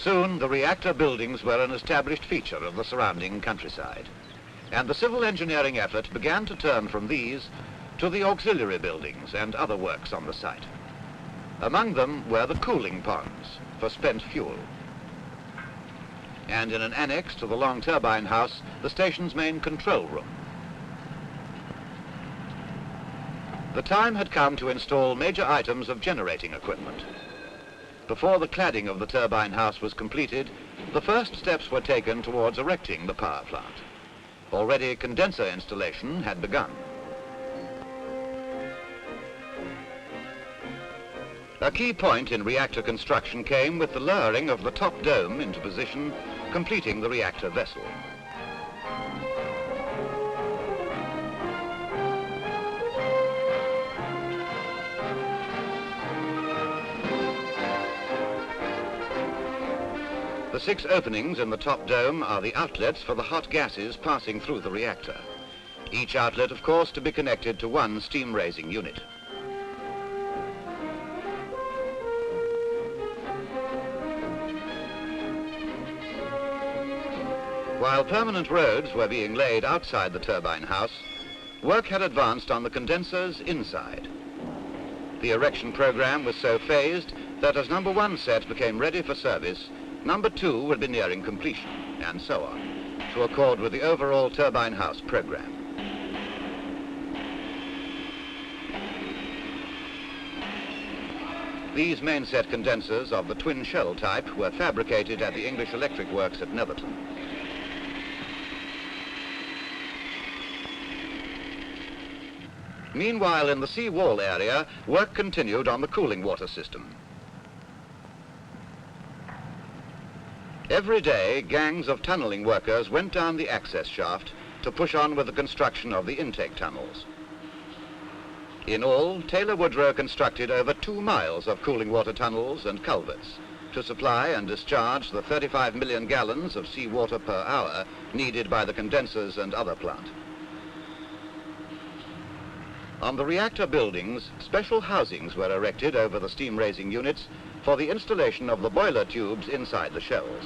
Soon, the reactor buildings were an established feature of the surrounding countryside, and the civil engineering effort began to turn from these to the auxiliary buildings and other works on the site. Among them were the cooling ponds for spent fuel, and in an annex to the long turbine house, the station's main control room. The time had come to install major items of generating equipment. Before the cladding of the turbine house was completed, the first steps were taken towards erecting the power plant. Already condenser installation had begun. A key point in reactor construction came with the lowering of the top dome into position, completing the reactor vessel. The 6 openings in the top dome are the outlets for the hot gases passing through the reactor. Each outlet, of course, to be connected to one steam-raising unit. While permanent roads were being laid outside the turbine house, work had advanced on the condensers inside. The erection program was so phased that as number 1 set became ready for service, number 2 would be nearing completion, and so on, to accord with the overall turbine house program. These main set condensers of the twin shell type were fabricated at the English Electric Works at Netherton. Meanwhile, in the sea wall area, work continued on the cooling water system. Every day, gangs of tunneling workers went down the access shaft to push on with the construction of the intake tunnels. In all, Taylor Woodrow constructed over 2 miles of cooling water tunnels and culverts to supply and discharge the 35 million gallons of seawater per hour needed by the condensers and other plant. On the reactor buildings, special housings were erected over the steam-raising units for the installation of the boiler tubes inside the shells.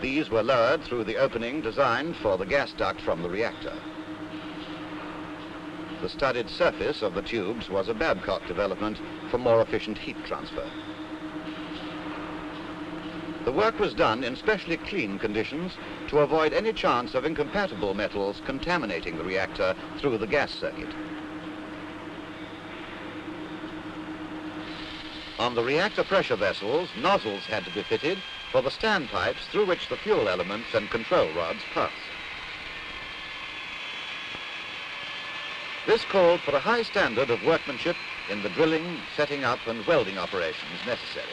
These were lowered through the opening designed for the gas duct from the reactor. The studded surface of the tubes was a Babcock development for more efficient heat transfer. The work was done in specially clean conditions to avoid any chance of incompatible metals contaminating the reactor through the gas circuit. On the reactor pressure vessels, nozzles had to be fitted for the standpipes through which the fuel elements and control rods pass. This called for a high standard of workmanship in the drilling, setting up and welding operations necessary.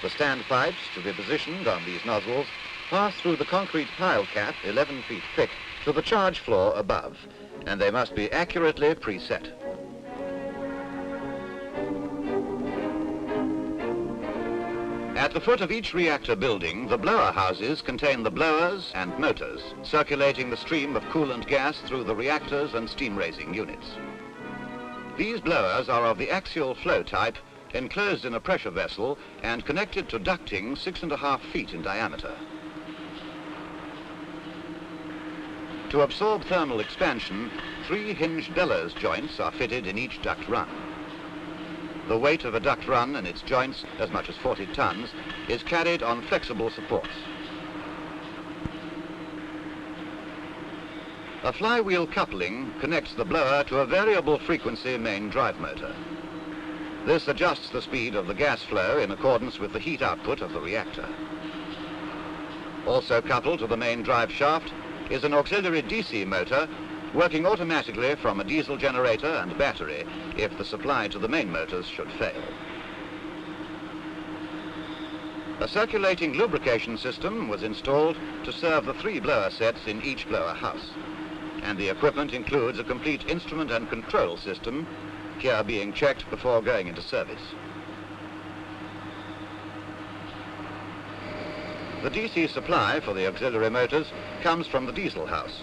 The standpipes, to be positioned on these nozzles, pass through the concrete pile cap 11 feet thick to the charge floor above, and they must be accurately preset. At the foot of each reactor building, the blower houses contain the blowers and motors, circulating the stream of coolant gas through the reactors and steam-raising units. These blowers are of the axial flow type, enclosed in a pressure vessel and connected to ducting 6.5 feet in diameter. To absorb thermal expansion, 3 hinged bellows joints are fitted in each duct run. The weight of a duct run and its joints, as much as 40 tons, is carried on flexible supports. A flywheel coupling connects the blower to a variable frequency main drive motor. This adjusts the speed of the gas flow in accordance with the heat output of the reactor. Also coupled to the main drive shaft is an auxiliary DC motor working automatically from a diesel generator and battery if the supply to the main motors should fail. A circulating lubrication system was installed to serve the 3 blower sets in each blower house, and the equipment includes a complete instrument and control system, here being checked before going into service. The DC supply for the auxiliary motors comes from the diesel house,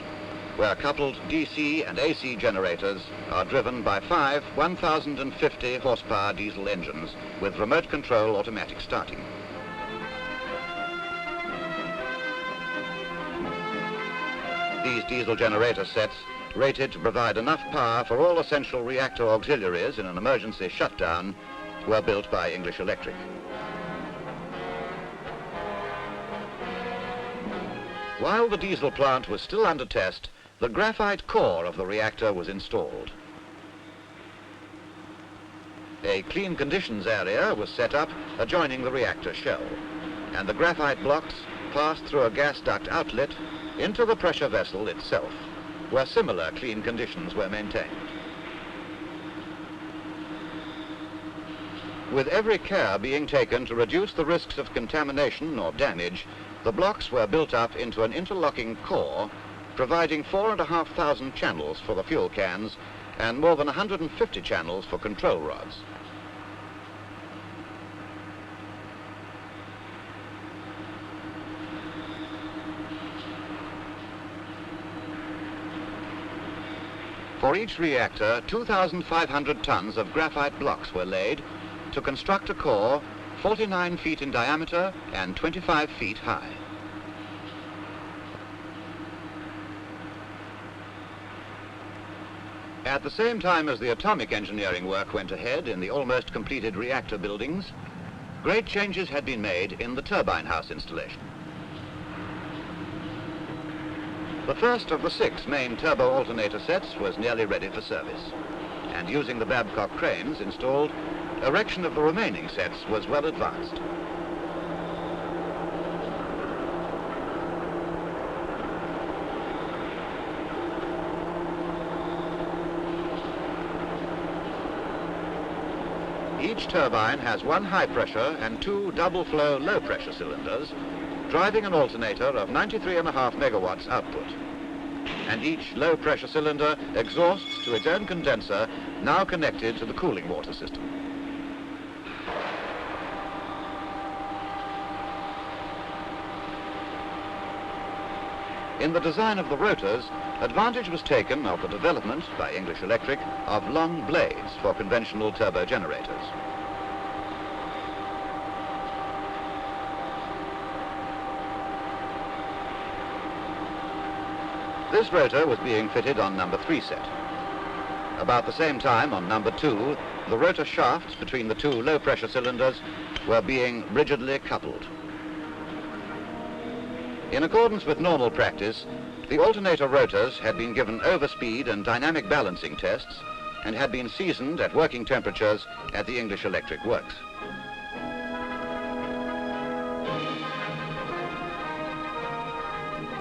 where coupled DC and AC generators are driven by 5 1,050 horsepower diesel engines with remote control automatic starting. These diesel generator sets, rated to provide enough power for all essential reactor auxiliaries in an emergency shutdown, were built by English Electric. While the diesel plant was still under test, the graphite core of the reactor was installed. A clean conditions area was set up adjoining the reactor shell, and the graphite blocks passed through a gas duct outlet into the pressure vessel itself, where similar clean conditions were maintained. With every care being taken to reduce the risks of contamination or damage, the blocks were built up into an interlocking core, providing 4,500 channels for the fuel cans and more than 150 channels for control rods. For each reactor, 2,500 tons of graphite blocks were laid to construct a core 49 feet in diameter and 25 feet high. At the same time as the atomic engineering work went ahead in the almost completed reactor buildings, great changes had been made in the turbine house installation. The first of the 6 main turbo-alternator sets was nearly ready for service, and using the Babcock cranes installed, erection of the remaining sets was well advanced. Each turbine has 1 high pressure and 2 double flow low pressure cylinders, driving an alternator of 93.5 megawatts output. And each low pressure cylinder exhausts to its own condenser, now connected to the cooling water system. In the design of the rotors, advantage was taken of the development by English Electric of long blades for conventional turbo generators. This rotor was being fitted on number 3 set. About the same time on number 2, the rotor shafts between the 2 low pressure cylinders were being rigidly coupled. In accordance with normal practice, the alternator rotors had been given overspeed and dynamic balancing tests and had been seasoned at working temperatures at the English Electric Works.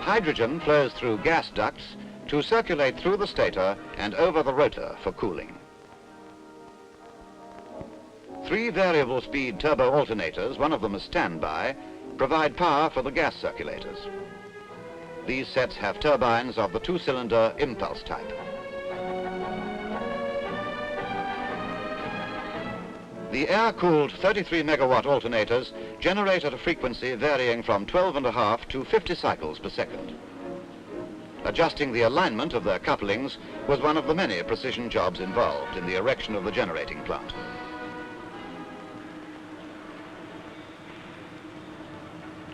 Hydrogen flows through gas ducts to circulate through the stator and over the rotor for cooling. 3 variable speed turbo alternators, one of them a standby, provide power for the gas circulators. These sets have turbines of the 2-cylinder impulse type. The air-cooled 33 megawatt alternators generate at a frequency varying from 12.5 to 50 cycles per second. Adjusting the alignment of their couplings was one of the many precision jobs involved in the erection of the generating plant.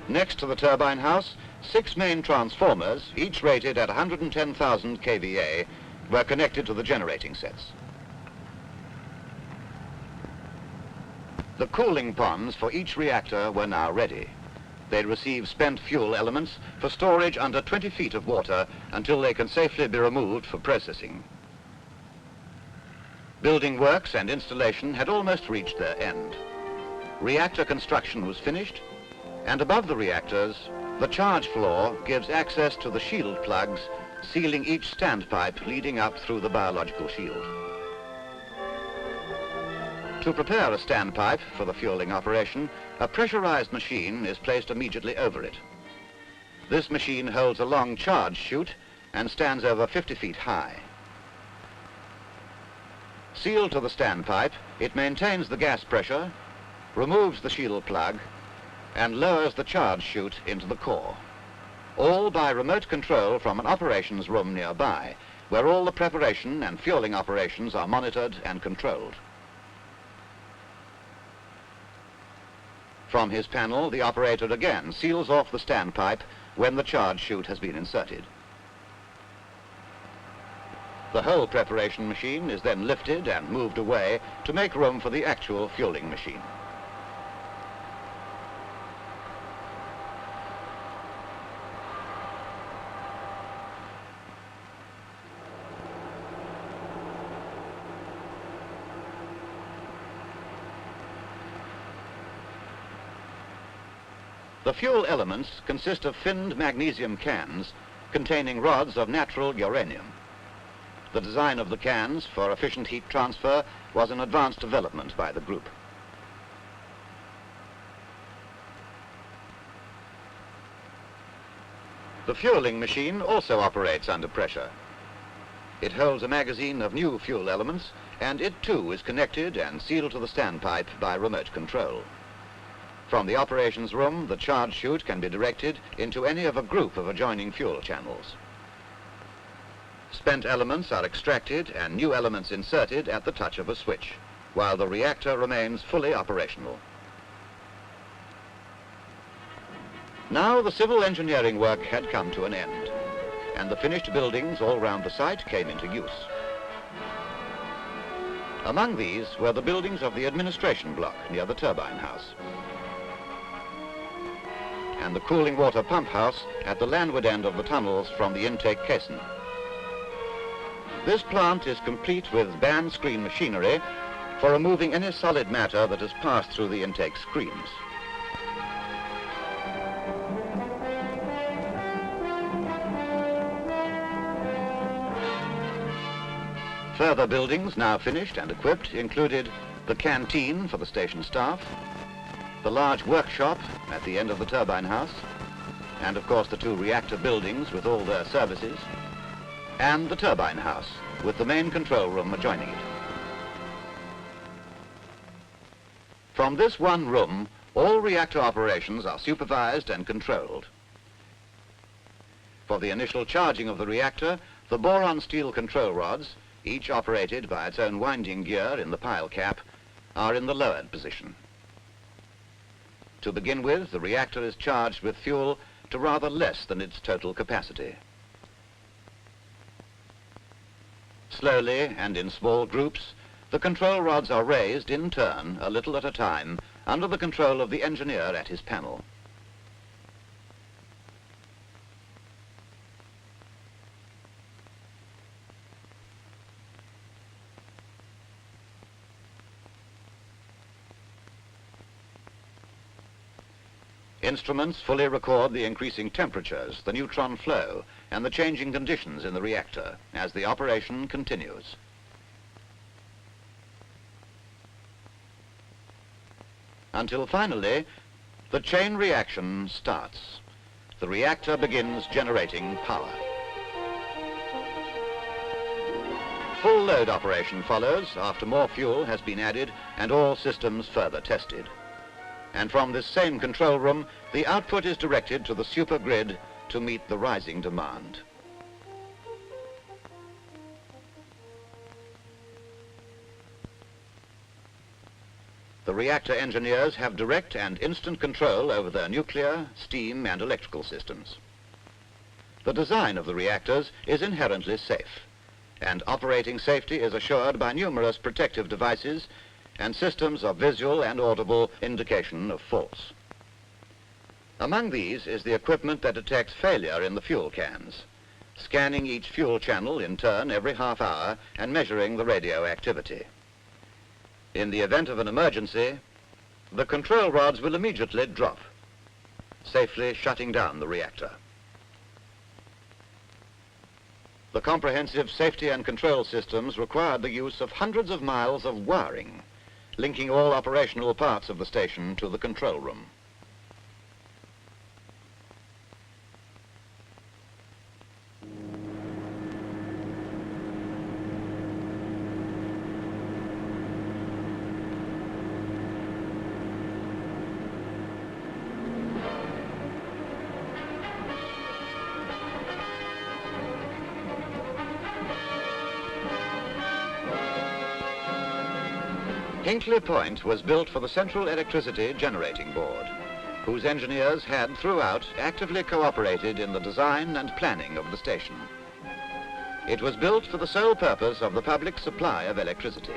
Next to the turbine house, 6 main transformers, each rated at 110,000 kVA, were connected to the generating sets. The cooling ponds for each reactor were now ready. They'd receive spent fuel elements for storage under 20 feet of water until they can safely be removed for processing. Building works and installation had almost reached their end. Reactor construction was finished, and above the reactors, the charge floor gives access to the shield plugs, sealing each standpipe leading up through the biological shield. To prepare a standpipe for the fueling operation, a pressurized machine is placed immediately over it. This machine holds a long charge chute and stands over 50 feet high. Sealed to the standpipe, it maintains the gas pressure, removes the shield plug, and lowers the charge chute into the core, all by remote control from an operations room nearby, where all the preparation and fueling operations are monitored and controlled. From his panel, the operator again seals off the standpipe when the charge chute has been inserted. The whole preparation machine is then lifted and moved away to make room for the actual fueling machine. The fuel elements consist of finned magnesium cans containing rods of natural uranium. The design of the cans for efficient heat transfer was an advanced development by the group. The fueling machine also operates under pressure. It holds a magazine of new fuel elements, and it too is connected and sealed to the standpipe by remote control. From the operations room, the charge chute can be directed into any of a group of adjoining fuel channels. Spent elements are extracted and new elements inserted at the touch of a switch, while the reactor remains fully operational. Now the civil engineering work had come to an end, and the finished buildings all round the site came into use. Among these were the buildings of the administration block near the turbine house, and the cooling water pump house at the landward end of the tunnels from the intake caisson. This plant is complete with band screen machinery for removing any solid matter that has passed through the intake screens. Further buildings now finished and equipped included the canteen for the station staff, the large workshop at the end of the turbine house, and of course the two reactor buildings with all their services, and the turbine house with the main control room adjoining it. From this one room, all reactor operations are supervised and controlled. For the initial charging of the reactor, the boron steel control rods, each operated by its own winding gear in the pile cap, are in the lowered position. To begin with, the reactor is charged with fuel to rather less than its total capacity. Slowly and in small groups, the control rods are raised in turn, a little at a time, under the control of the engineer at his panel. Instruments fully record the increasing temperatures, the neutron flow, and the changing conditions in the reactor as the operation continues. Until finally, the chain reaction starts. The reactor begins generating power. Full load operation follows after more fuel has been added and all systems further tested. And from this same control room, the output is directed to the super grid to meet the rising demand. The reactor engineers have direct and instant control over their nuclear, steam, and electrical systems. The design of the reactors is inherently safe, and operating safety is assured by numerous protective devices and systems of visual and audible indication of faults. Among these is the equipment that detects failure in the fuel cans, scanning each fuel channel in turn every half hour and measuring the radioactivity. In the event of an emergency, the control rods will immediately drop, safely shutting down the reactor. The comprehensive safety and control systems required the use of hundreds of miles of wiring, linking all operational parts of the station to the control room. Hinkley Point was built for the Central Electricity Generating Board, whose engineers had throughout actively cooperated in the design and planning of the station. It was built for the sole purpose of the public supply of electricity,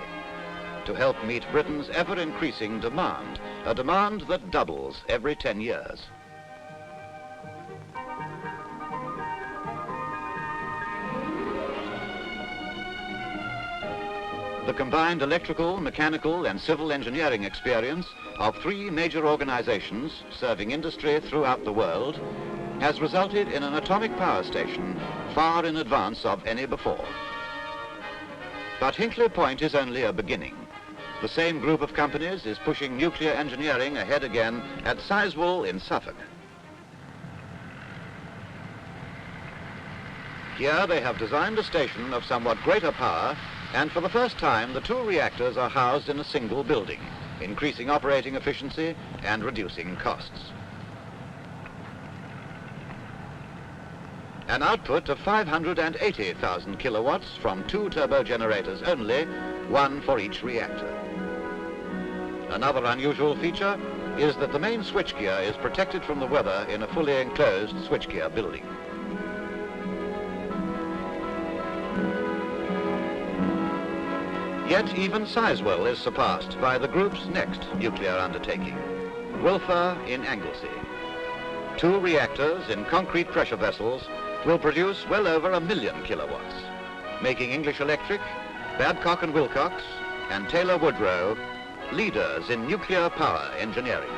to help meet Britain's ever-increasing demand, a demand that doubles every 10 years. The combined electrical, mechanical and civil engineering experience of 3 major organizations serving industry throughout the world has resulted in an atomic power station far in advance of any before. But Hinkley Point is only a beginning. The same group of companies is pushing nuclear engineering ahead again at Sizewell in Suffolk. Here they have designed a station of somewhat greater power, and for the first time the 2 reactors are housed in a single building, increasing operating efficiency and reducing costs. An output of 580,000 kilowatts from 2 turbo generators only, 1 for each reactor. Another unusual feature is that the main switchgear is protected from the weather in a fully enclosed switchgear building. Yet even Sizewell is surpassed by the group's next nuclear undertaking, Wilfer in Anglesey. 2 reactors in concrete pressure vessels will produce well over 1 million kilowatts, making English Electric, Babcock and Wilcox and Taylor Woodrow leaders in nuclear power engineering.